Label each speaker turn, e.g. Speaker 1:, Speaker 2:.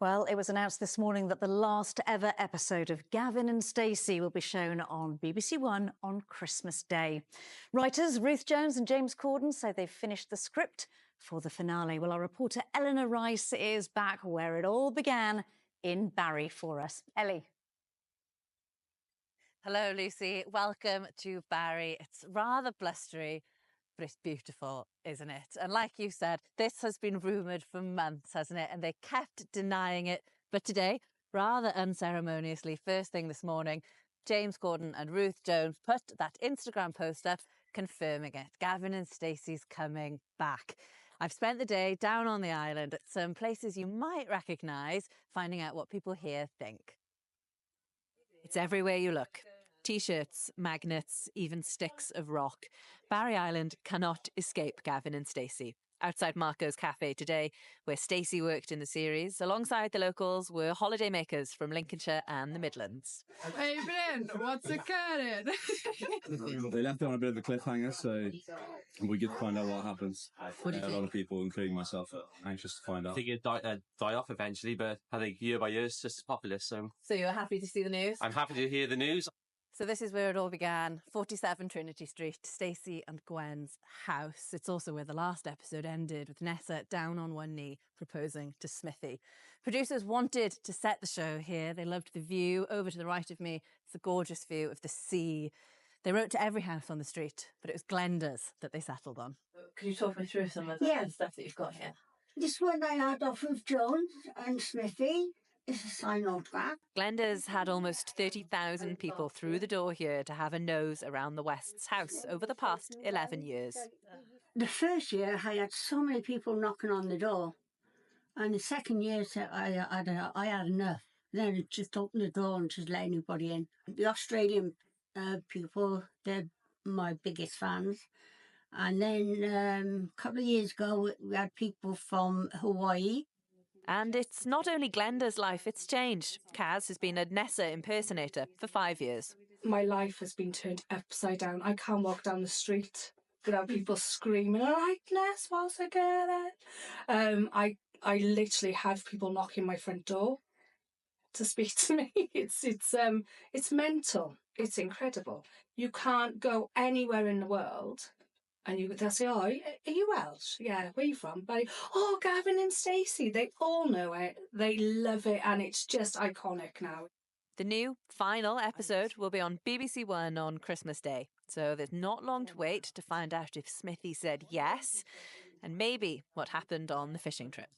Speaker 1: Well, it was announced this morning that the last ever episode of Gavin and Stacey will be shown on BBC One on Christmas Day. Writers Ruth Jones and James Corden say they've finished the script for the finale. Well, our reporter Eleanor Rice is back where it all began in Barry for us. Ellie.
Speaker 2: Hello, Lucy. Welcome to Barry. It's rather blustery, but it's beautiful, isn't it? And like you said, this has been rumoured for months, hasn't it? And they kept denying it. But today, rather unceremoniously, first thing this morning, James Corden and Ruth Jones put that Instagram post up confirming it. Gavin and Stacey's coming back. I've spent the day down on the island at some places you might recognise, finding out what people here think. It's everywhere you look. T-shirts, magnets, even sticks of rock. Barry Island cannot escape Gavin and Stacey. Outside Marco's Cafe today, where Stacey worked in the series, alongside the locals were holidaymakers from Lincolnshire and the Midlands.
Speaker 3: Hey Bryn, what's occurring?
Speaker 4: They left it on a bit of a cliffhanger, so we get to find out what happens. A lot of people, including myself, are anxious to find out.
Speaker 5: I think it'd die off eventually, but I think year by year it's just as popular. So
Speaker 2: you're happy to see the news?
Speaker 5: I'm happy to hear the news.
Speaker 2: So this is where it all began, 47 Trinity Street, Stacey and Gwen's house. It's also where the last episode ended, with Nessa down on one knee proposing to Smithy. Producers wanted to set the show here. They loved the view. Over to the right of me, it's a gorgeous view of the sea. They wrote to every house on the street, but it was Glenda's that they settled on.
Speaker 6: Could you talk me through some of the stuff that you've got here?
Speaker 7: This one I had off of Jones and Smithy. It's a signed autograph.
Speaker 2: Glenda's had almost 30,000 people through the door here to have a nose around the West's house over the past 11 years.
Speaker 7: The first year I had so many people knocking on the door, and the second year I had enough. Then I just opened the door and just let anybody in. The Australian people, they're my biggest fans. And then a couple of years ago we had people from Hawaii.
Speaker 2: And it's not only Glenda's life, it's changed. Kaz has been a Nessa impersonator for 5 years.
Speaker 6: My life has been turned upside down. I can't walk down the street without people screaming, "All right, Ness, Whatsoccurring?" I literally had people knocking my front door to speak to me. It's mental. It's incredible. You can't go anywhere in the world and they'll say, "Oh, are you Welsh? Yeah, where are you from?" But "Oh, Gavin and Stacey." They all know it. They love it, and it's just iconic now.
Speaker 2: The new final episode will be on BBC One on Christmas Day, so there's not long to wait to find out if Smithy said yes, and maybe what happened on the fishing trip.